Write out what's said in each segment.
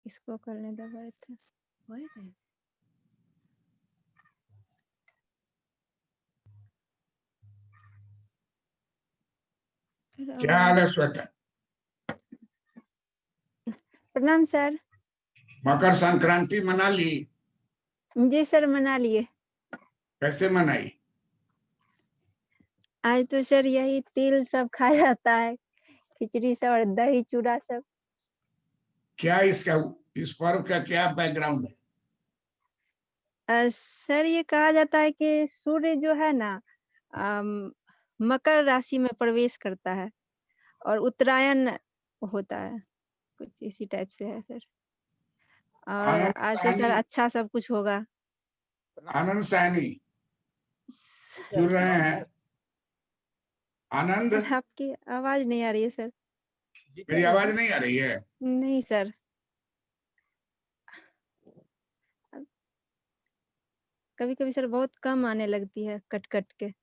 इसको करने दबाए थे। वही थे। क्या हाल है श्वेता? प्रणाम सर। मकर संक्रांति मना ली? जी सर मना लिए। कैसे मनाई? आज तो सर यही तिल सब खाया जाता है, खिचड़ी सब और दही चूड़ा सब। क्या इसका, इस पर्व का क्या बैकग्राउंड है? सर ये कहा जाता है कि सूर्य जो है ना मकर राशि में प्रवेश करता है और उत्तरायण होता है, कुछ इसी टाइप से है सर। और आनंद आज से सर साहनी, अच्छा सब कुछ होगा। आनंद साहनी जुड़ रहे हैं। आनंद, सर आपकी आवाज नहीं आ रही है सर। मेरी आवाज नहीं आ रही है? नहीं सर। कभी कभी सर बहुत कम आने लगती है, कट कट के।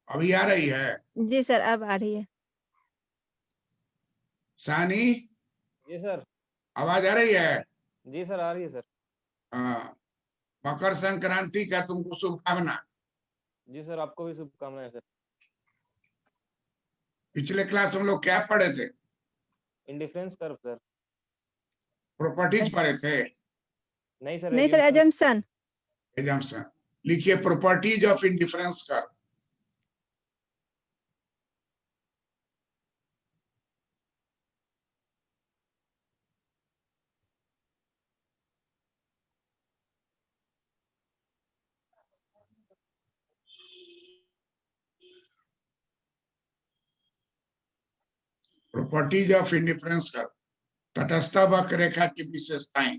अभी आ रही है? जी सर अब आ रही है। साहनी, जी सर। आवाज आ रही है? जी सर आ रही है सर। हाँ, मकर संक्रांति का तुमको शुभकामना। जी सर आपको भी शुभकामनाएं सर। पिछले क्लास हम लोग क्या पढ़े थे? Indifference curve sir. प्रॉपर्टीज पढ़े थे? नहीं सर नहीं सर एजम्पशन। एजम्पशन। लिखिए properties of indifference curve. Properties of indifference curve, तटस्थ वक्र रेखा की विशेषताएं।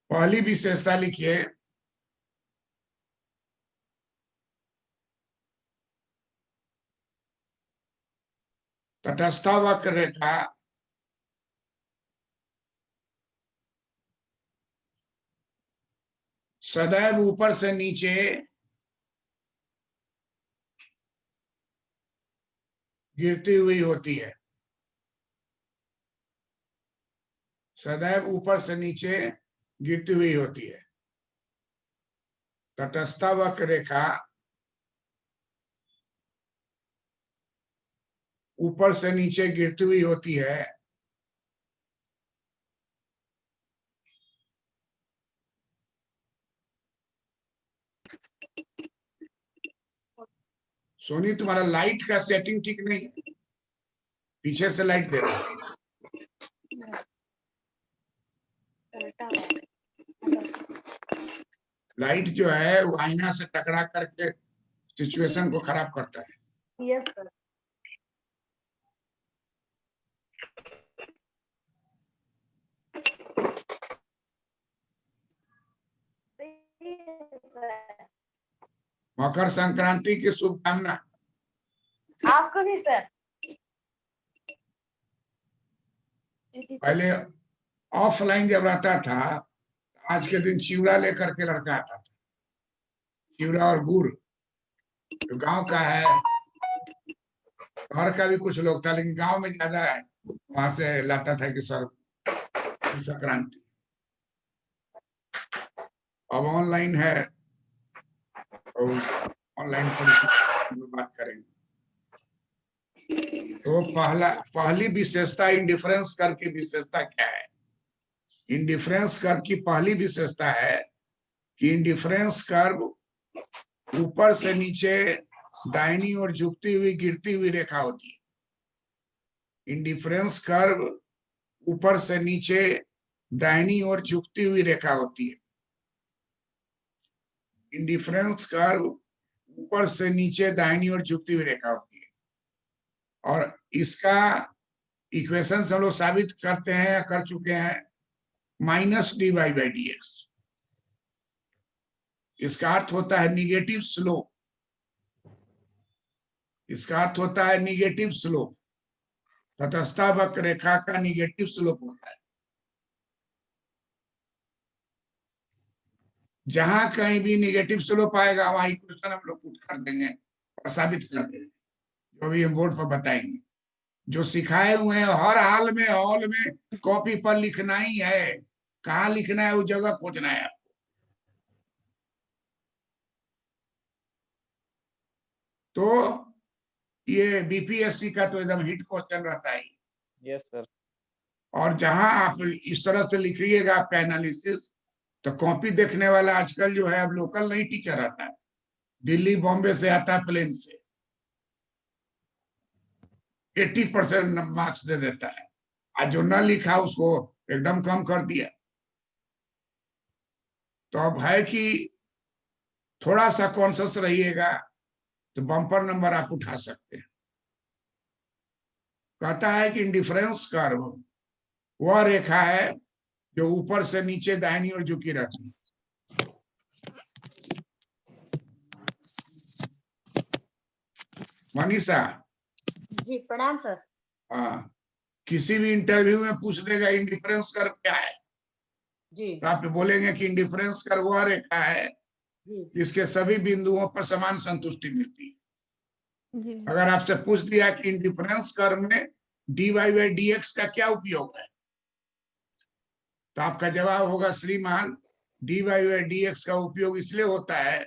पहली विशेषता लिखिए, तटस्थ वक्र रेखा सदैव ऊपर से नीचे गिरती हुई होती है। सदैव ऊपर से नीचे गिरती हुई होती है। तटस्थ वक्र रेखा ऊपर से नीचे गिरती हुई होती है। सोनी तुम्हारा लाइट का सेटिंग ठीक नहीं है, पीछे से लाइट दे रहा है। लाइट जो है वो आईना से टकरा करके सिचुएशन को खराब करता है। Yes sir. मकर संक्रांति की शुभकामना। आपको भी सर। पहले ऑफलाइन जब रहता था, आज के दिन चिवड़ा लेकर के लड़का आता था, चिवड़ा और गुड़। जो गांव का है, घर का भी कुछ लोग था, लेकिन गांव में ज्यादा है, वहां से लाता था कि सर संक्रांति। अब ऑनलाइन है और ऑनलाइन परिस्थिति में बात करेंगे। तो पहली विशेषता इंडिफरेंस कर्व की विशेषता क्या है? इंडिफरेंस कर्व की पहली विशेषता है कि इंडिफरेंस कर्व ऊपर से नीचे दाहिनी ओर झुकती हुई गिरती हुई रेखा होती है। इंडिफरेंस कर्व ऊपर से नीचे दाहिनी ओर झुकती हुई रेखा होती है। इंडिफरेंस कर्व ऊपर से नीचे दाहिनी ओर झुकती हुई रेखा होती है। और इसका इक्वेशन हम लोग साबित करते हैं या कर चुके हैं, -dy/dx। इसका अर्थ होता है निगेटिव स्लोप। इसका अर्थ होता है निगेटिव स्लोप। तटस्थ वक्र रेखा का निगेटिव स्लोप होता है। जहां कहीं भी निगेटिव स्लोप आएगा वहां इक्वेशन हम लोग पुट कर देंगे और साबित कर देंगे, जो भी हम बोर्ड पर बताएंगे। जो सिखाए हुए हैं हर हाल में कॉपी पर लिखना ही है, कहाँ लिखना है उस जगह खोजना है। तो ये बीपीएससी का तो एकदम हिट क्वेश्चन रहता है। Yes sir. और जहां आप इस तरह से लिखिएगा आपका एनालिसिस, तो कॉपी देखने वाला आजकल जो है अब लोकल नहीं टीचर आता है, दिल्ली बॉम्बे से आता है प्लेन से, 80% मार्क्स दे देता है। आज जो न लिखा उसको एकदम कम कर दिया। तो अब है कि थोड़ा सा कॉन्शियस रहिएगा तो बम्पर नंबर आप उठा सकते हैं। कहता है कि इंडिफरेंस कर्व वह रेखा है जो ऊपर से नीचे दाहिनी ओर झुकी रहती है। मनीषा जी प्रणाम सर। हाँ, किसी भी इंटरव्यू में पूछ देगा इंडिफरेंस कर्व क्या है, जी तो आप बोलेंगे कि इंडिफरेंस कर्व वह रेखा है जी जिसके सभी बिंदुओं पर समान संतुष्टि मिलती है। जी अगर आपसे पूछ दिया कि इंडिफरेंस कर्व में dy बाई dx का क्या उपयोग है, तो आपका जवाब होगा श्रीमान dy बाई dx का उपयोग इसलिए होता है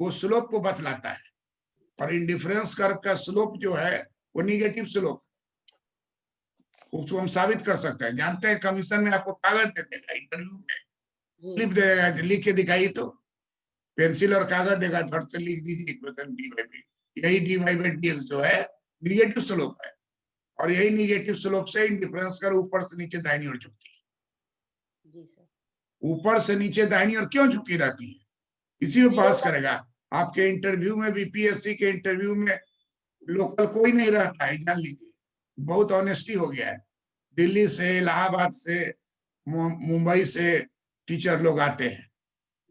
वो स्लोप को बतलाता है, और इंडिफरेंस कर्व का स्लोप जो है वो निगेटिव स्लोप, उसको हम साबित कर सकते हैं। जानते हैं कमीशन में आपको कागज दे देगा, इंटरव्यू में क्लिप दे देगा, लिख के दिखाइए, तो पेंसिल और कागज देगा, झट से लिख दीजिए इक्वेशन डी बाई डी। यही डी बाई dx जो है निगेटिव स्लोप है, और यही निगेटिव स्लोप से इंडिफरेंस कर्व ऊपर से नीचे दाहिनी ओर झुकती है। जी सर। ऊपर से नीचे दाहिनी ओर क्यों झुकी रहती है, इसी में बहस करेगा। आपके इंटरव्यू में, बीपीएससी के इंटरव्यू में लोकल कोई नहीं रहता है, जान लीजिए, बहुत ऑनेस्टी हो गया है। दिल्ली से, इलाहाबाद से, मुंबई से टीचर लोग आते हैं।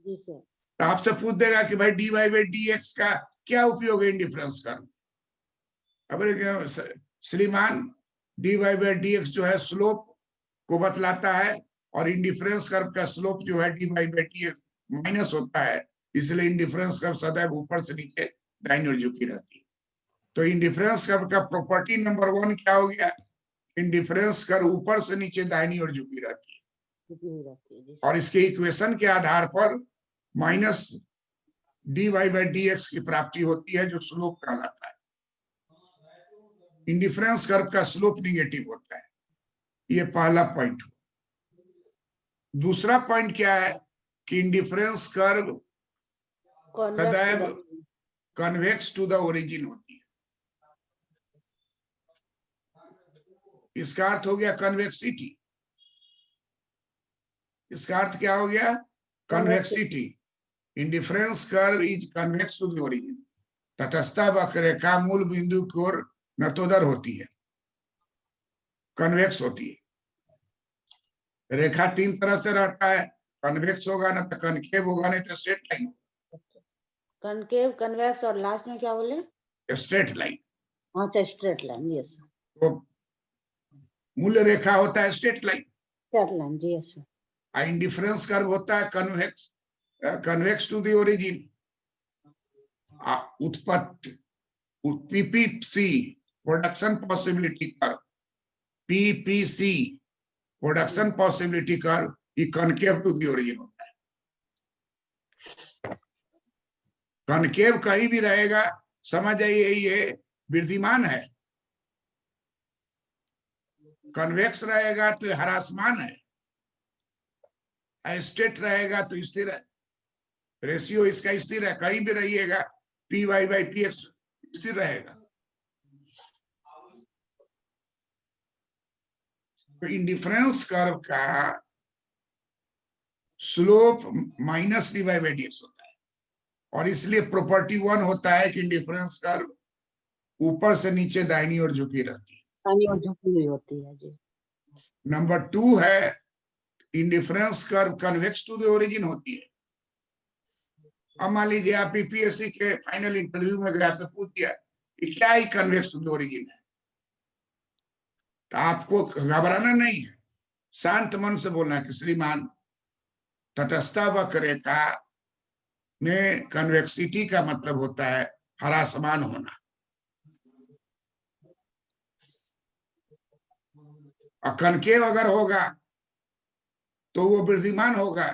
जी सर। तो आपसे पूछ देगा कि भाई dy बाई dx का क्या उपयोग है इंडिफरेंस कर्व। अब श्रीमान dy बाई dx जो है स्लोप को बतलाता है, और इंडिफरेंस कर्व का स्लोप जो है dy बाई dx माइनस होता है, इसलिए इंडिफरेंस कर्व सदैव ऊपर से नीचे दाहिनी ओर झुकी रहती है। तो इंडिफरेंस कर्व का प्रॉपर्टी नंबर 1 क्या हो गया, इंडिफरेंस कर्व ऊपर से नीचे दाहिनी ओर झुकी रहती है, और इसके इक्वेशन के आधार पर माइनस dy बाई dx की प्राप्ति होती है, जो स्लोप कहलाता है। इंडिफरेंस कर्व का स्लोप निगेटिव होता है, ये पहला पॉइंट। दूसरा पॉइंट क्या है कि इंडिफरेंस कर्व सदैव कन्वेक्स टू द ओरिजिन होती है। इसका अर्थ हो गया कन्वेक्सिटी। इसका अर्थ क्या हो गया, convexity. Indifference curve is convex to the origin. तटस्था वक्ररेखा मूल बिंदु की ओर नतोदर होती है, कन्वेक्स होती है। रेखा 3 तरह से रहता है, कन्वेक्स होगा ना तो कनकेव होगा, नहीं तो स्ट्रेट लाइन। कनकेव, कन्वेक्स और लास्ट में क्या बोले? Straight line. अच्छा स्ट्रेट लाइन। यस तो मूल रेखा होता है स्ट्रेट लाइन, स्ट्रेट लाइन। जी यस सर। इंडिफरेंस कर्व होता है convex, convex to the origin. उत्पत्ति PPC production possibility curve, PPC production possibility curve, ये कनकेव टू द ओरिजिन होता है। कनकेव कहीं भी रहेगा, समझ आइए ये वृद्धिमान है, कन्वेक्स रहेगा तो ह्रासमान है, स्ट्रेट रहेगा तो स्थिर है। रेशियो इसका स्थिर है, कहीं भी रहिएगा P Y by P X स्थिर रहेगा। तो इंडिफरेंस कर्व का slope minus D by dx होता है, और इसलिए प्रॉपर्टी 1 होता है कि इंडिफरेंस कर्व ऊपर से नीचे दाहिनी ओर झुकी रहती है। दाहिनी ओर झुकी हुई होती है। जी। नंबर 2 है indifference curve convex to the origin होती है। अब मान लीजिए आप बीपीएससी के फाइनल इंटरव्यू में गए, आपसे पूछ दिया कि क्या ही कन्वेक्स टू द ओरिजिन है, तो आपको घबराना नहीं है, शांत मन से बोलना है कि श्रीमान तटस्था वक्ररेखा में कन्वेक्सिटी का मतलब होता है हरासमान होना, और कनकेव अगर होगा तो वो वृद्धिमान होगा।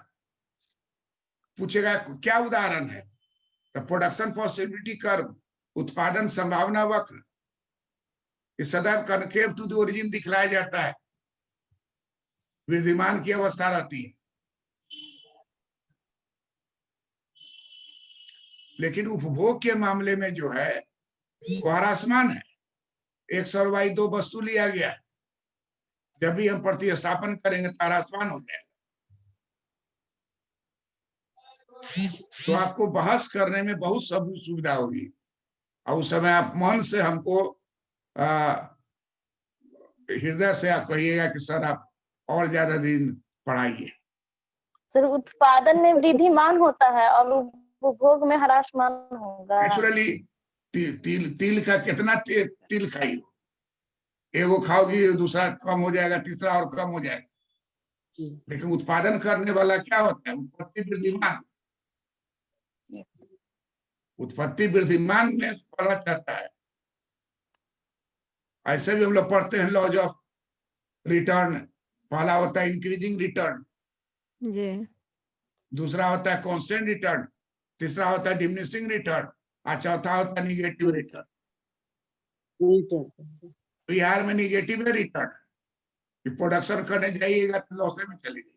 पूछेगा क्या उदाहरण है, तो प्रोडक्शन पॉसिबिलिटी कर्व, उत्पादन संभावना वक्र, इस सदैव कनकेव टू द ओरिजिन दिखलाया जाता है, वृद्धिमान की अवस्था रहती है। लेकिन उपभोग के मामले में जो है वो हरासमान है। एक सरवाई 2 वस्तु लिया गया, जब भी हम प्रतिस्थापन करेंगे तो हरासमान हो जाएगा। तो आपको बहस करने में बहुत सब सुविधा होगी, और उस समय आप मन से हमको हृदय से आप कहिएगा कि सर आप और ज्यादा दिन पढ़ाइए। सर उत्पादन में वृद्धिमान होता है और उपभोग में ह्रासमान होगा। नेचुरली तिल का कितना तिल खाई हो, एगो खाओगी दूसरा कम हो जाएगा, तीसरा और कम हो जाएगा। लेकिन उत्पादन करने वाला क्या होता है, उत्पत्ति वृद्धिमान। उत्पत्ति वृद्धिमान में पढ़ा जाता है। ऐसे भी हम लोग पढ़ते हैं लॉज ऑफ रिटर्न। पहला होता है इंक्रीजिंग रिटर्न, जी, दूसरा होता है कांस्टेंट रिटर्न, तीसरा होता है डिमिनिशिंग रिटर्न, और चौथा होता है निगेटिव रिटर्न। बिहार में निगेटिव रिटर्न कि प्रोडक्शन करने जाइएगा तो लॉसे में चली जाइए।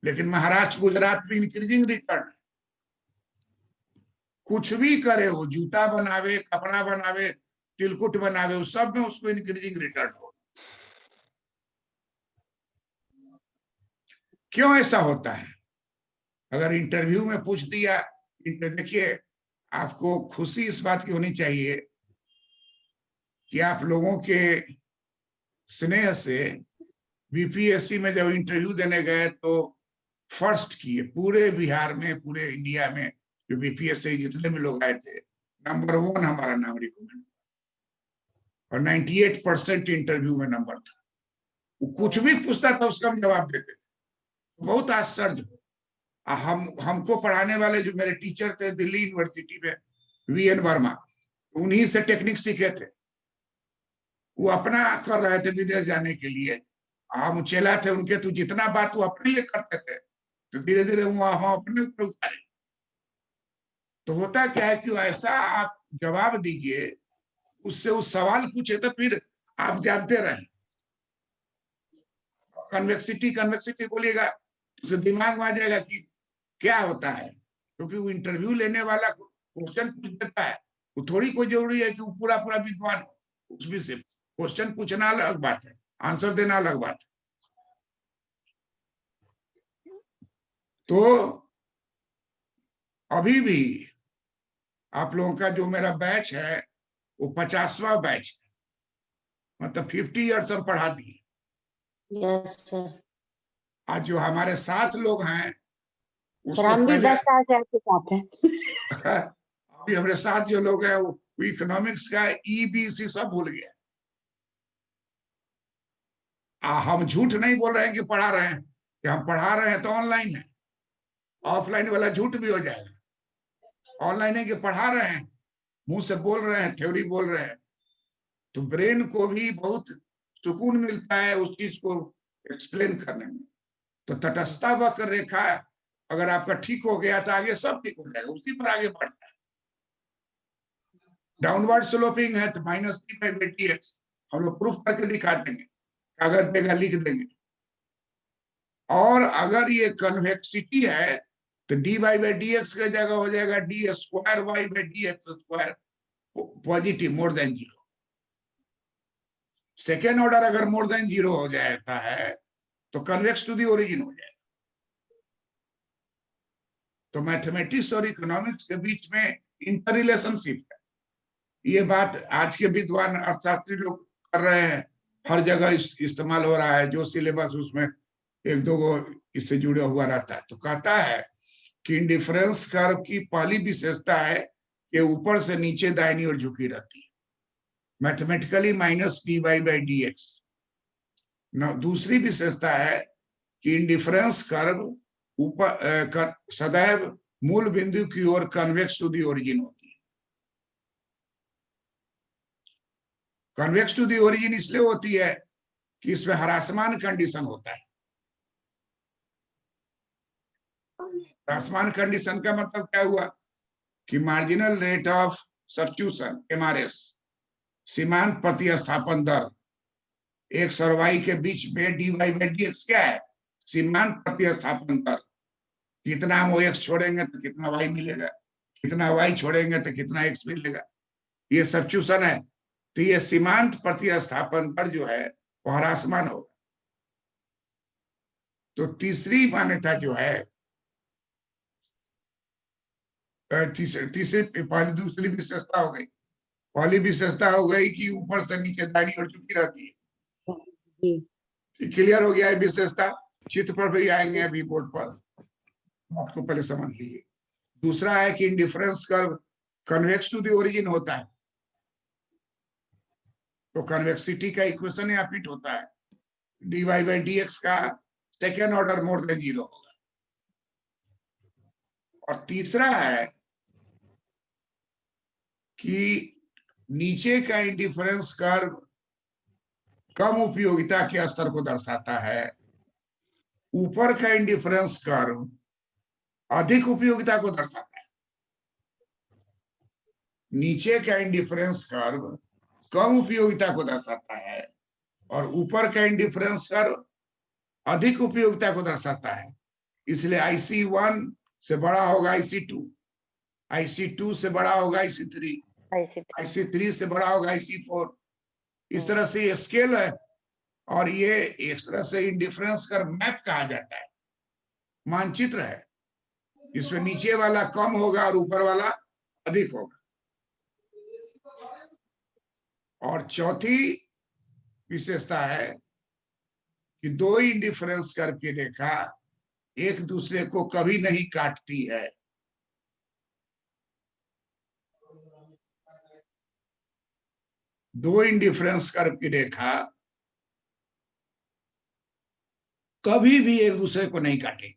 लेकिन महाराष्ट्र गुजरात में इंक्रीजिंग रिटर्न, कुछ भी करे हो, जूता बनावे, कपड़ा बनावे, तिलकुट बनावे, उस सब में उसको इंक्रीजिंग रिटर्न हो। क्यों ऐसा होता है? अगर इंटरव्यू में पूछ दिया, देखिए आपको खुशी इस बात की होनी चाहिए कि आप लोगों के स्नेह से बीपीएससी में जब इंटरव्यू देने गए तो फर्स्ट किए पूरे बिहार में, पूरे इंडिया में जो बीपीएससी जितने भी लोग आए थे, नंबर 1 हमारा नाम रिकमेंड, और 98% इंटरव्यू में नंबर था। वो कुछ भी पूछता था उसका हम जवाब देते थे। बहुत आश्चर्य हो। हमको पढ़ाने वाले जो मेरे टीचर थे दिल्ली यूनिवर्सिटी में, वीएन वर्मा, उन्हीं से टेक्निक सीखे थे। वो अपना कर रहे थे विदेश जाने के लिए, हम चेला थे उनके, तो जितना बात वो अपने लिए करते थे तो धीरे धीरे वो हम अपने ऊपर उतारे। तो होता क्या है कि ऐसा आप जवाब दीजिए, उससे उस सवाल पूछे तो फिर आप जानते रहे। कन्वेक्सिटी कन्वेक्सिटी बोलिएगा तो दिमाग में आ जाएगा कि क्या होता है, क्योंकि वो इंटरव्यू लेने वाला क्वेश्चन पूछ देता है। वो थोड़ी कोई जरूरी है कि वो पूरा पूरा विद्वान हो उस विषय। क्वेश्चन पूछना अलग बात है, आंसर देना अलग बात है। तो अभी भी आप लोगों का जो मेरा बैच है वो 50वां बैच है, मतलब 50 ईयर्स हम पढ़ा दिए। Yes sir. आज जो हमारे साथ लोग हैं सर हम भी 10 साल से आपके साथ हैं। अभी हमारे साथ जो लोग हैं वो इकोनॉमिक्स का EBC सब भूल गया। हम झूठ नहीं बोल रहे हैं कि पढ़ा रहे हैं, कि हम पढ़ा रहे हैं तो ऑनलाइन है। ऑफलाइन वाला झूठ भी हो जाएगा। ऑनलाइन है कि पढ़ा रहे हैं, मुंह से बोल रहे हैं, थ्योरी बोल रहे हैं, तो ब्रेन को भी बहुत सुकून मिलता है उस चीज को एक्सप्लेन करने में। तो तटस्थता वक्र रेखा अगर आपका ठीक हो गया तो आगे सब ठीक हो जाएगा, उसी पर आगे बढ़ता है। डाउनवर्ड स्लोपिंग है तो -d/dx हम लोग प्रूफ करके दिखा देंगे, कागज देगा लिख देंगे। और अगर ये कन्वेक्सिटी है तो dy/dx की जगह हो जाएगा d²y/dx² positive more than 0। Second order अगर मोर देन 0 हो जाता है तो कन्वेक्स टू दी ओरिजिन हो जाएगा। तो मैथमेटिक्स और इकोनॉमिक्स के बीच में इंटर रिलेशनशिप है। ये बात आज के विद्वान अर्थशास्त्री लोग कर रहे हैं, हर जगह इस्तेमाल हो रहा है। जो सिलेबस उसमें 1-2 गो इससे जुड़ा हुआ रहता है। तो कहता है कि इंडिफरेंस कर्व की पहली विशेषता है कि ऊपर से नीचे दाहिनी ओर झुकी रहती है, मैथमेटिकली -dy/dx। दूसरी विशेषता है कि इंडिफरेंस कर्व ऊपर सदैव मूल बिंदु की ओर कन्वेक्स टू दी ओरिजिन होती है। कन्वेक्स टू दी ओरिजिन इसलिए होती है कि इसमें ह्रासमान कंडीशन होता है। ह्रासमान कंडीशन का मतलब क्या हुआ कि marginal rate of substitution MRS, सीमांत प्रतिस्थापन दर, x और y के बीच में dy/dx क्या है? सीमांत प्रतिस्थापन दर। कितना हम x छोड़ेंगे तो कितना y मिलेगा, कितना y छोड़ेंगे तो कितना x मिलेगा, ये सब्स्टिट्यूशन है। तो ये सीमांत प्रतिस्थापन दर जो है वो ह्रासमान होगा। तो तीसरी मान्यता जो है, तीसरी पहली दूसरी विशेषता हो गई। पहली विशेषता हो गई कि ऊपर से नीचे दाईं ओर झुकी रहती है। जी क्लियर हो गया है विशेषता? चित्र पर भी आएंगे अभी बोर्ड पर, आपको पहले समझ लीजिए। दूसरा है कि indifference curve convex to the origin होता है, तो कन्वेक्सिटी का इक्वेशन यहाँ फिट होता है, dy/dx का सेकेंड ऑर्डर मोर देन 0 होगा। और तीसरा है कि नीचे का इंडिफरेंस कर्व कम उपयोगिता के स्तर को दर्शाता है, ऊपर का इंडिफरेंस कर्व अधिक उपयोगिता को दर्शाता है। नीचे का इंडिफरेंस कर्व कम उपयोगिता को दर्शाता है और ऊपर का इंडिफरेंस कर्व अधिक उपयोगिता को दर्शाता है। इसलिए IC1 से बड़ा होगा IC2, IC2 से बड़ा होगा IC3, IC3 से बड़ा होगा IC4। इस तरह से ये स्केल है और ये एक तरह से इंडिफरेंस कर्व मैप कहा जाता है, मानचित्र है। इसमें नीचे वाला कम होगा और ऊपर वाला अधिक होगा। और चौथी विशेषता है कि दो इंडिफरेंस कर्व की रेखा एक दूसरे को कभी नहीं काटती है। दो इंडिफरेंस कर्व की रेखा कभी भी एक दूसरे को नहीं काटेगी।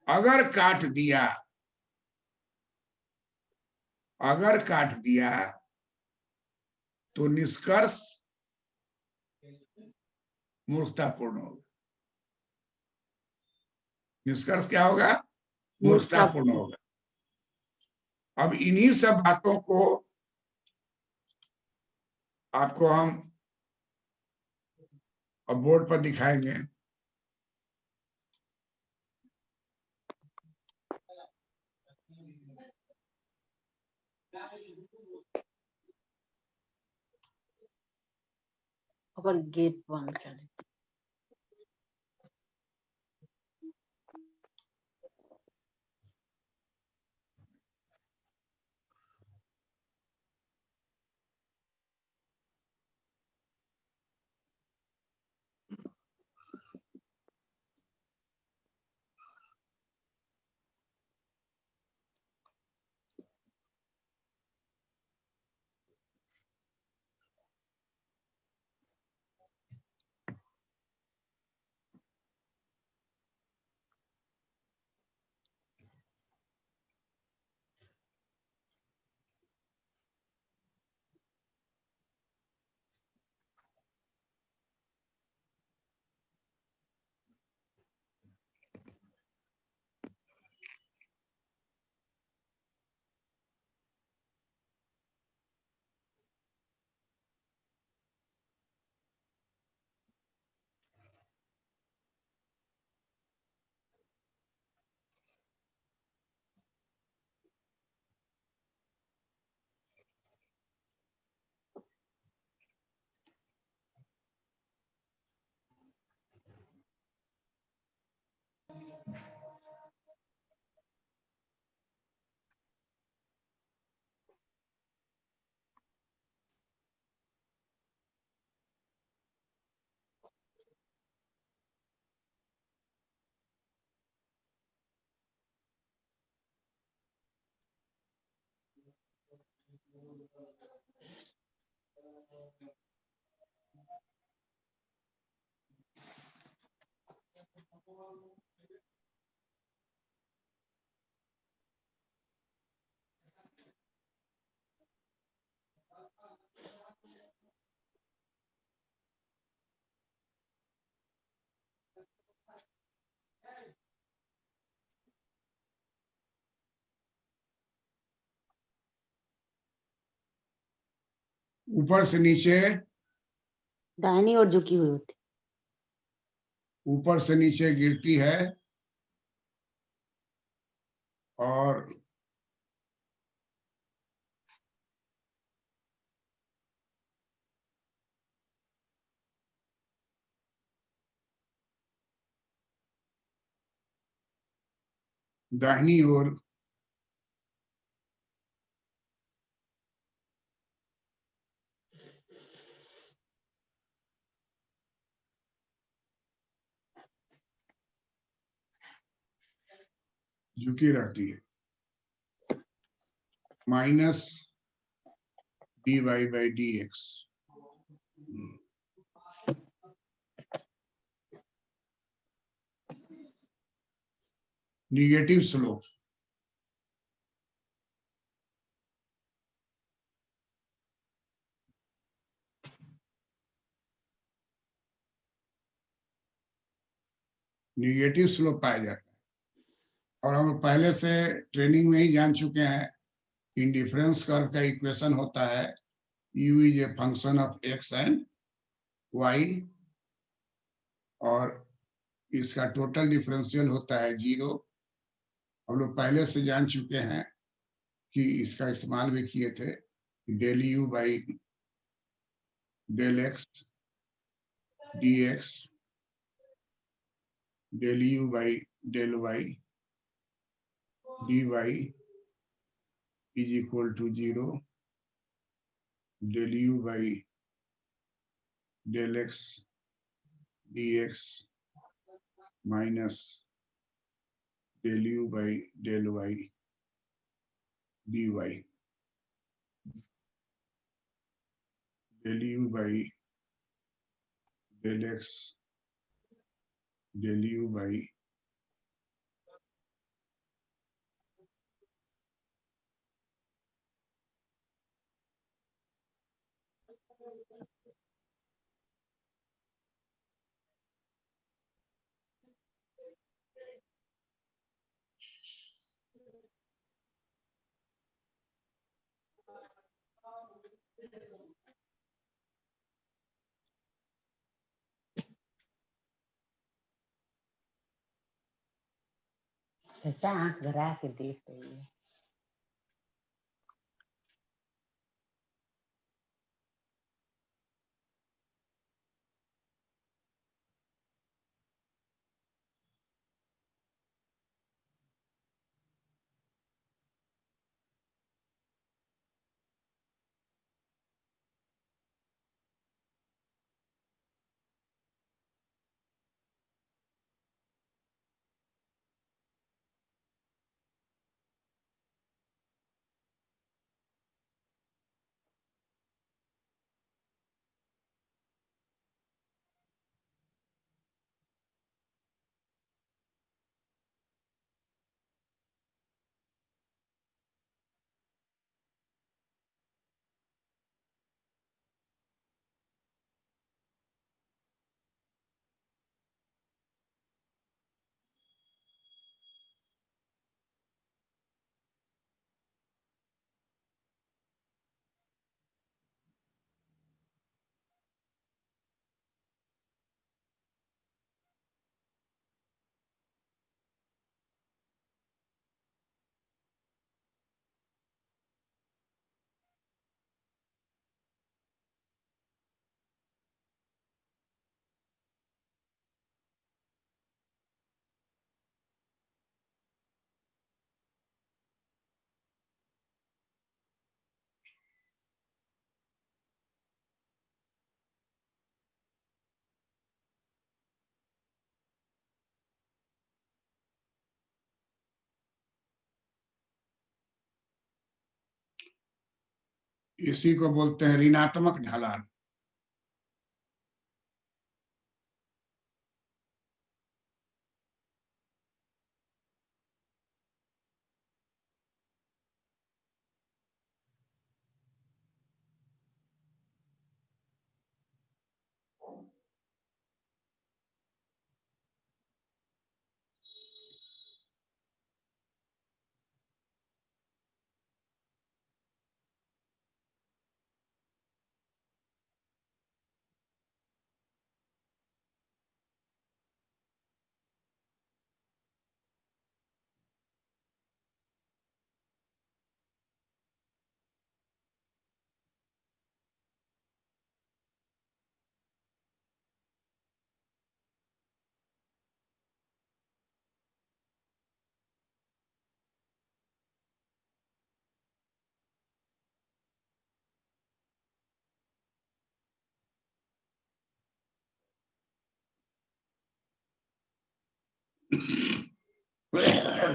अगर काट दिया, अगर काट दिया तो निष्कर्ष मूर्खतापूर्ण होगा। निष्कर्ष क्या होगा? मूर्खतापूर्ण होगा। अब इन्हीं सब बातों को आपको हम अब बोर्ड पर दिखाएंगे। अगर गेट बंद कर दे। ऊपर से नीचे, दाहिनी ओर झुकी हुई होती। ऊपर से नीचे गिरती है और दाहिनी ओर झुकी रहती है। Minus dy by dx। Negative slope. Negative slope पाया जाता है और हम पहले से ट्रेनिंग में ही जान चुके हैं, इंडिफरेंस कर्व का इक्वेशन होता है u is a function of x and y, और इसका टोटल डिफरेंशियल होता है 0। हम लोग पहले से जान चुके हैं कि इसका इस्तेमाल भी किए थे, del u by del x dx, डेल u by del y dy is equal to 0, del u by del x dx minus del u by del y dy, del u by del x del u by ऐसा आंख भरा के देख रही है। इसी को बोलते हैं ऋणात्मक ढलान।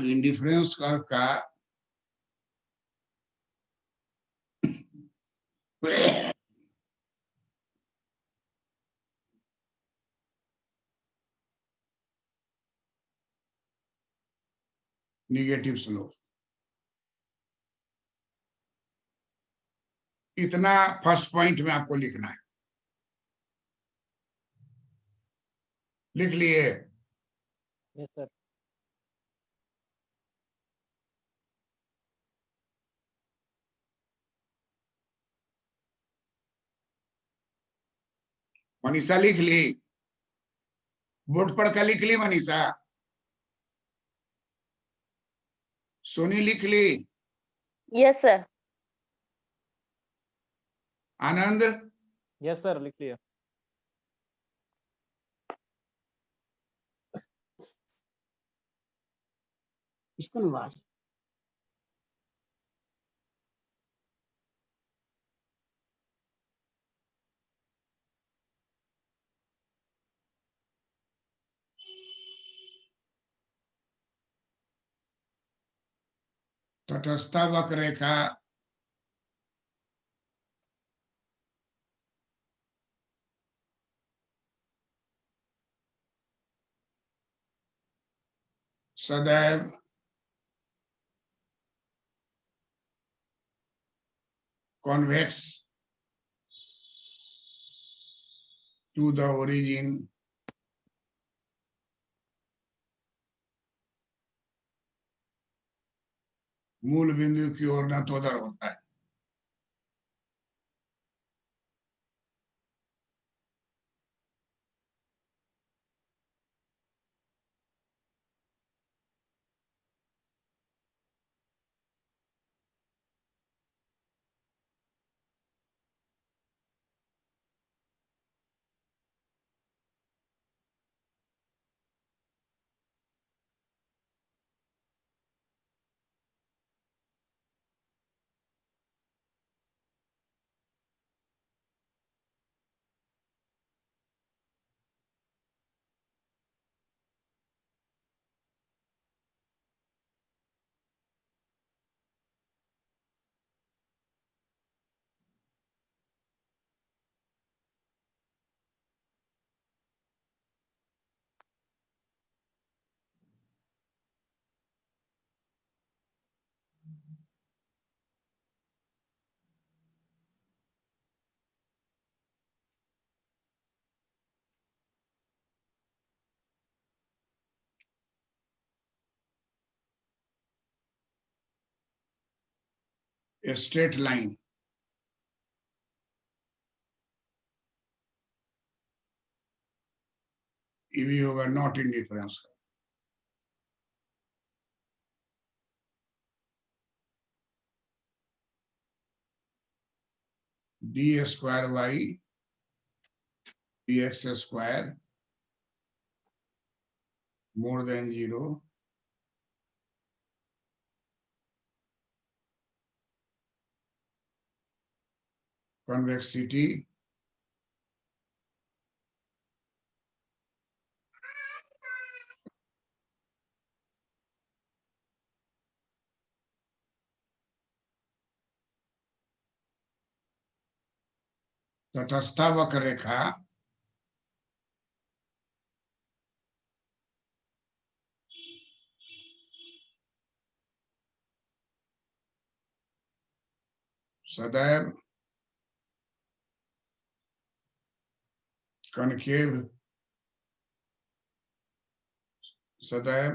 इंडिफरेंस कर्व का निगेटिव स्लोप, इतना फर्स्ट पॉइंट में आपको लिखना है। लिख लिए? Yes sir. मनीषा लिख ली? बोर्ड पर का लिख ली मनीषा? सोनी लिख ली? Yes sir. Anand? Yes sir, लिख लिया। इसको आवाज तटस्थ वक्र रेखा सदैव कॉन्वेक्स टू द ओरिजिन मूल बिंदु की ओर न तो उधर होता है। A straight line ये भी होगा not in difference. D square Y D X square more than 0 convexity तटस्थ वक्र रेखा सदैव कनकेव सदैव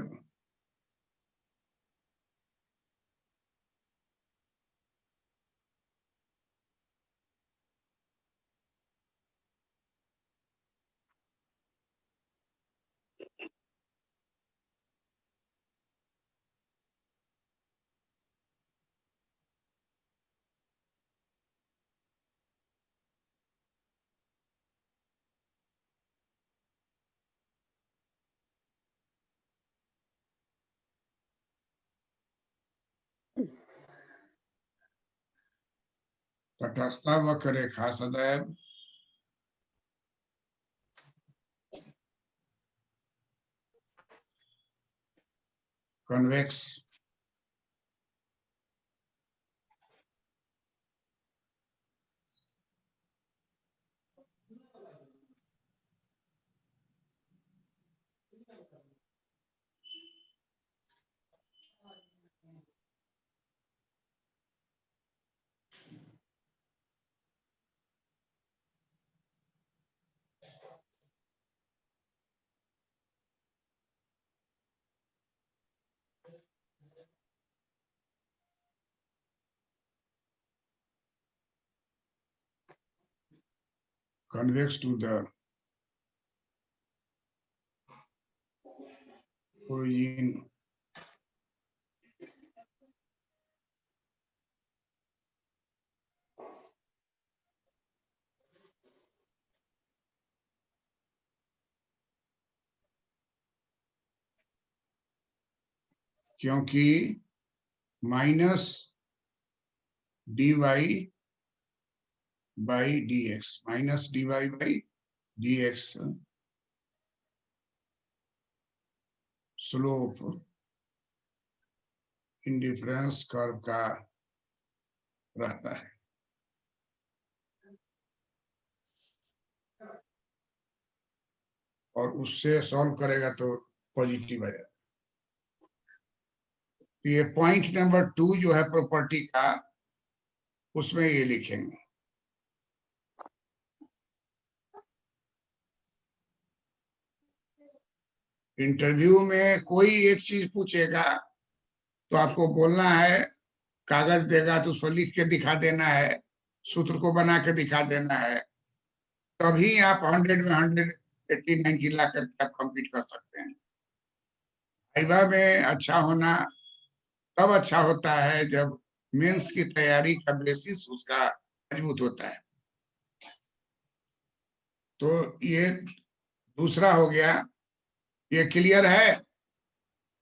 तटस्थ वक्र रेखा सदैव convex, convex to the origin क्योंकि minus dy by dx, minus dy by dx slope indifference curve का रहता है। और उससे सॉल्व करेगा तो पॉजिटिव आएगा। ये पॉइंट नंबर 2 जो है प्रॉपर्टी का, उसमें ये लिखेंगे। इंटरव्यू में कोई एक चीज पूछेगा तो आपको बोलना है, कागज देगा तो उस पर लिख के दिखा देना है, सूत्र को बना के दिखा देना है, तभी आप 100 में 180 90 ला करके आप कंप्लीट कर सकते हैं। वाइवा में अच्छा होना तब अच्छा होता है जब मेंस की तैयारी का बेसिस उसका मजबूत होता है। तो ये दूसरा हो गया। ये क्लियर है?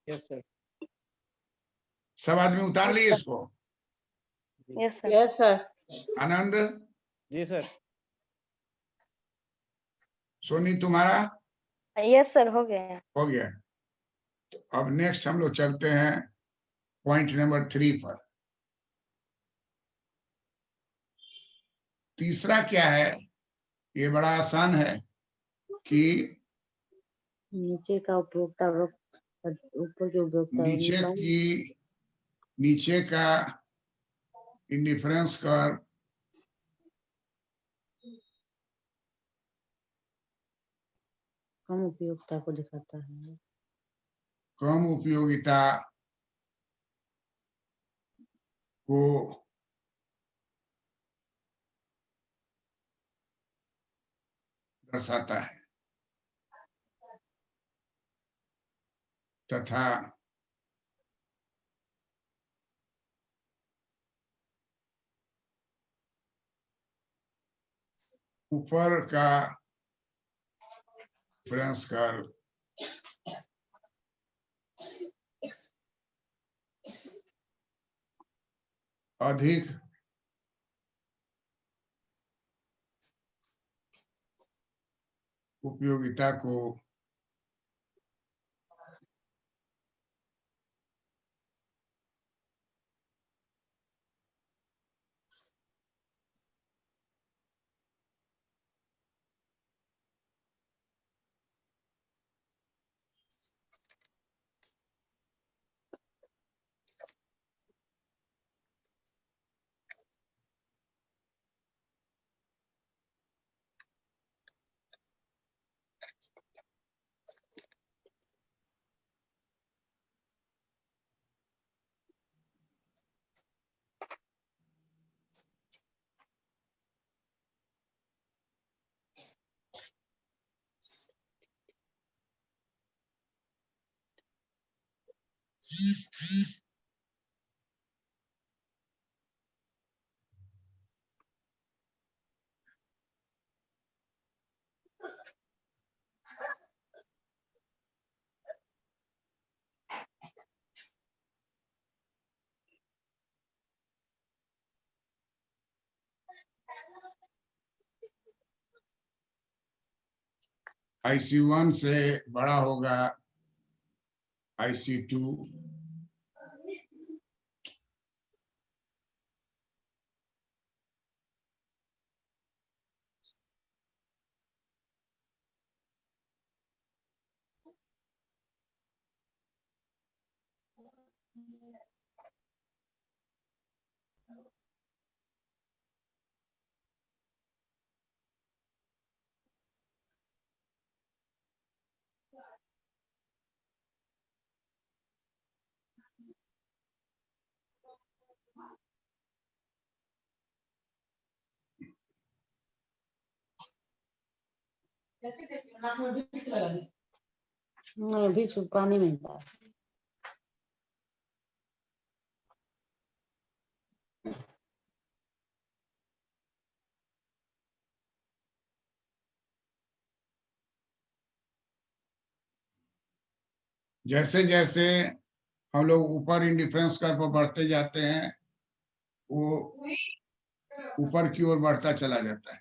Yes sir. सब आदमी उतार लिए इसको? Yes sir. Yes, sir. आनंद, जी सर। सोनी तुम्हारा यस सर, हो गया है। हो गया। तो अब नेक्स्ट हम लोग चलते हैं पॉइंट नंबर 3 पर। तीसरा क्या है? ये बड़ा आसान है कि नीचे का उपभोक्ता ऊपर के उपभोक्ता नीचे का इंडिफरेंस कर्व कम उपयोगिता को दिखाता है। कम उपयोगिता को दर्शाता है तथा ऊपर का इंडिफरेंस कर्व अधिक उपयोगिता को IC1 से बड़ा होगा IC2 नहीं, अभी पानी में था। जैसे जैसे हम लोग ऊपर इंडिफरेंस कर्व पर बढ़ते जाते हैं, वो ऊपर की ओर बढ़ता चला जाता है।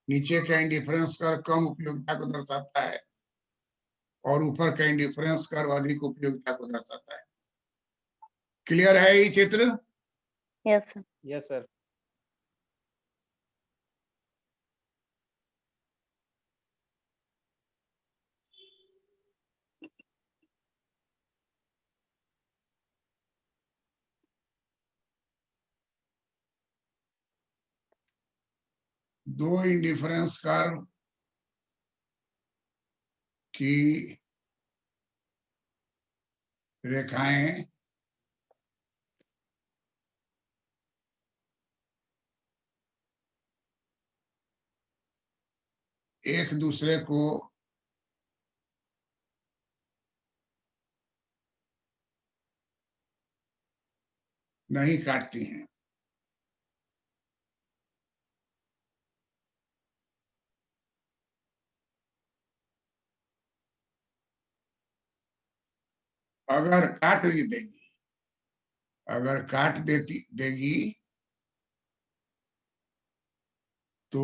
नीचे का इंडिफरेंस कर्व कम उपयोगिता को दर्शाता है और ऊपर का इंडिफरेंस कर्व अधिक उपयोगिता को दर्शाता है। क्लियर है ये चित्र? Yes sir. Yes sir. दो इंडिफरेंस कर्व की रेखाएं एक दूसरे को नहीं काटती हैं। अगर काट देगी, अगर काट देगी तो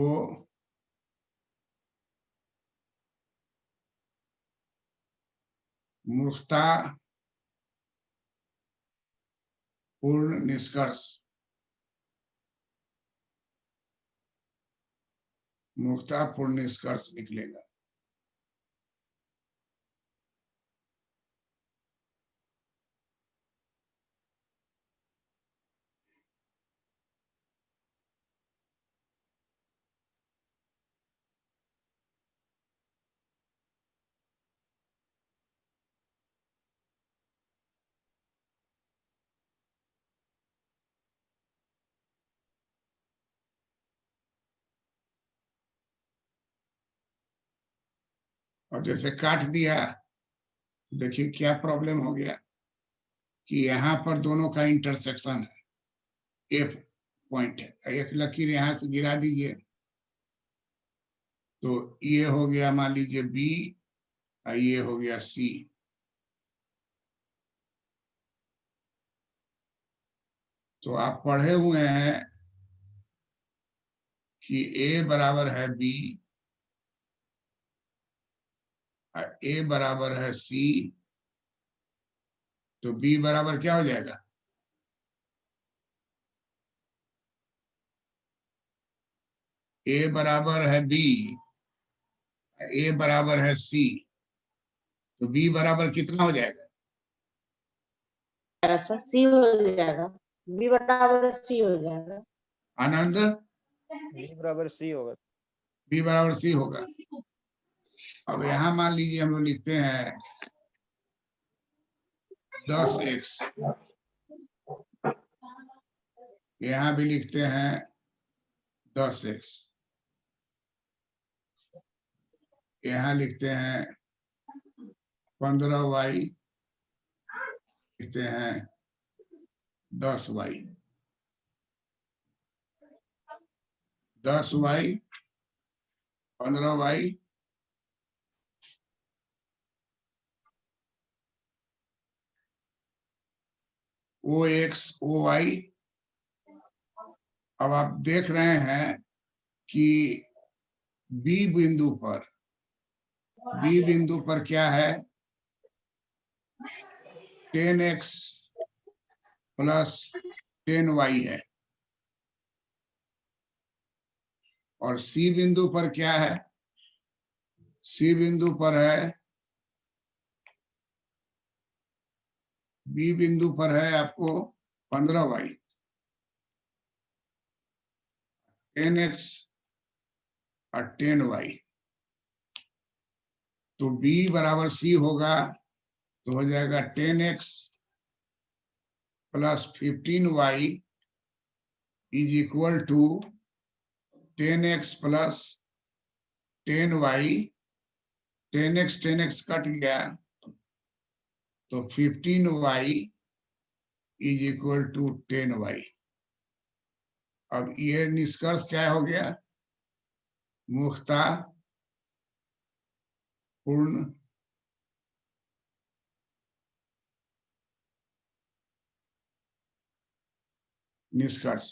मूर्खता पूर्ण निष्कर्ष, मूर्खता पूर्ण निष्कर्ष निकलेगा। और जैसे काट दिया, देखिए क्या प्रॉब्लम हो गया कि यहाँ पर दोनों का इंटरसेक्शन है, एफ पॉइंट है। एक लकीर यहां से गिरा दीजिए तो ये हो गया मान लीजिए बी और ये हो गया सी। तो आप पढ़े हुए हैं कि ए बराबर है बी, ए बराबर है सी, तो बी बराबर क्या हो जाएगा? ए बराबर है बी, ए बराबर है सी, तो बी बराबर कितना हो जाएगा? सर सी हो जाएगा, बी बराबर सी हो जाएगा। आनंद? बी बराबर सी होगा। बी बराबर सी होगा। अब यहां मान लीजिए हम लोग लिखते हैं 10x, यहां भी लिखते हैं 10x, यहां लिखते हैं 15y, लिखते हैं 10y, 10y 15y OX OY। अब आप देख रहे हैं कि बी बिंदु पर क्या है? 10x प्लस 10y है। और सी बिंदु पर क्या है? सी बिंदु पर है बी बिंदु पर है आपको 15y, 10x और 10y। तो b बराबर c होगा, तो हो जाएगा 10x plus 15y is equal to 10x plus 10y। 10x cut गया, तो 15y is equal to 10y। अब ये निष्कर्ष क्या हो गया? मुख्ता पूर्ण निष्कर्ष।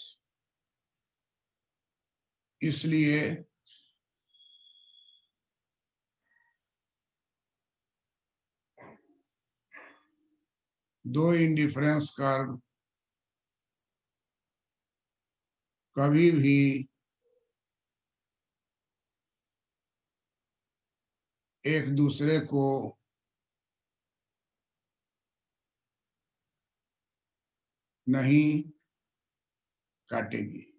इसलिए दो इंडिफरेंस कर्व कभी भी एक दूसरे को नहीं काटेगी।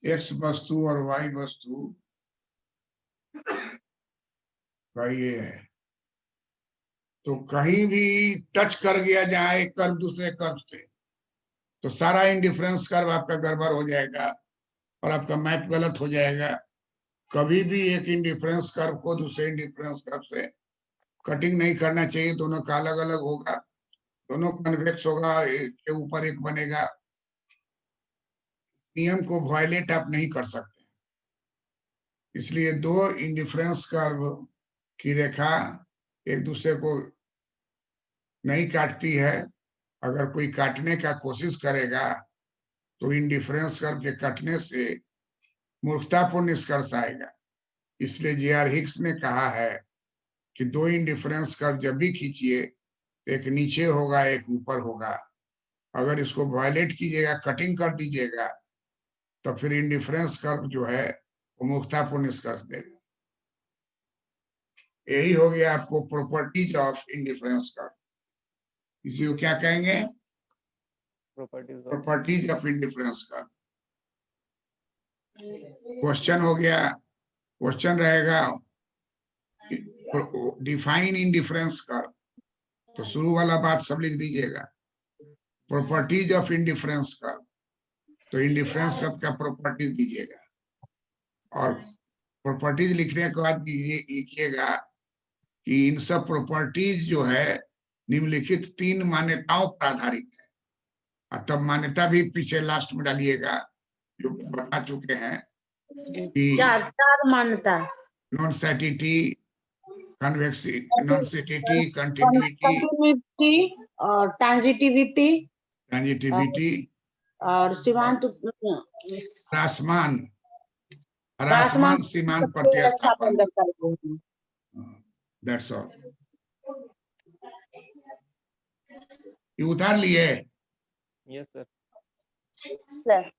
एक्स वस्तु और वाई वस्तु का ये है, तो कहीं भी टच कर गया जाए एक कर्व दूसरे कर्व से, तो सारा इंडिफरेंस कर्व आपका गड़बड़ हो जाएगा और आपका मैप गलत हो जाएगा। कभी भी एक इंडिफरेंस कर्व को दूसरे इंडिफरेंस कर्व से कटिंग नहीं करना चाहिए। दोनों का अलग अलग होगा, दोनों कन्वेक्स होगा, एक के ऊपर एक बनेगा। नियम को वायलेट आप नहीं कर सकते। इसलिए दो इंडिफरेंस कर्व की रेखा एक दूसरे को नहीं काटती है। अगर कोई काटने का कोशिश करेगा तो इंडिफरेंस कर्व के कटने से मूर्खतापूर्ण निष्कर्ष आएगा। इसलिए जे.आर. हिक्स ने कहा है कि दो इंडिफरेंस कर्व जब भी खींचिए, एक नीचे होगा एक ऊपर होगा। अगर इसको वायलेट कीजिएगा, कटिंग कर दीजिएगा, तो फिर इंडिफरेंस कर्व जो है वो मूर्खतापूर्ण निष्कर्ष देगा। यही हो गया आपको प्रॉपर्टीज ऑफ इंडिफरेंस कर्व। इसी को क्या कहेंगे? Properties of indifference curve. Question हो गया, क्वेश्चन रहेगा डिफाइन इंडिफरेंस कर्व। तो शुरू वाला बात सब लिख दीजिएगा, प्रॉपर्टीज ऑफ इंडिफरेंस कर्व। तो इंडिफरेंस कर्व का प्रॉपर्टीज दीजिएगा और प्रॉपर्टीज लिखने के बाद लिखिएगा कि इन सब प्रॉपर्टीज जो है निम्नलिखित 3 मान्यताओं पर आधारित है। और तब मान्यता भी पीछे लास्ट में डालिएगा जो बता चुके हैं कि चार मान्यता, नॉन सैटिटी, नॉन-सैटिटी, कंटिन्यूटी और ट्रांजिटिविटी और सीमांत ह्रासमान सीमांत प्रतिस्थापन। That's all. ये उतार लिए? Yes sir. सर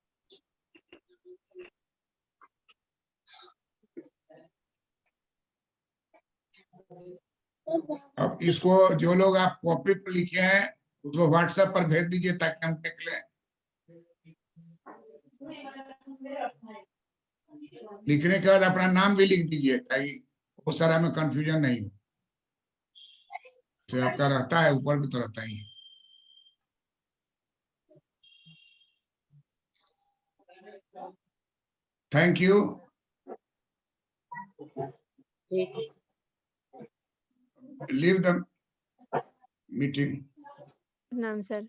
अब इसको जो लोग आप कॉपी पर लिखे हैं उसको व्हाट्सएप पर भेज दीजिए ताकि हम देख लें। लिखने के बाद अपना नाम भी लिख दीजिए ताकि बहुत सारा में कंफ्यूजन नहीं हो। तो आपका रहता है ऊपर भी तो रहता ही है। Thank you. ठीक। leave the meeting. प्रणाम सर।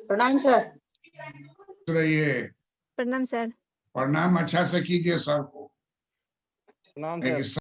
प्रणाम सर। रहिए, प्रणाम सर। प्रणाम अच्छा से कीजिए सबको। नाम नहीं सर कि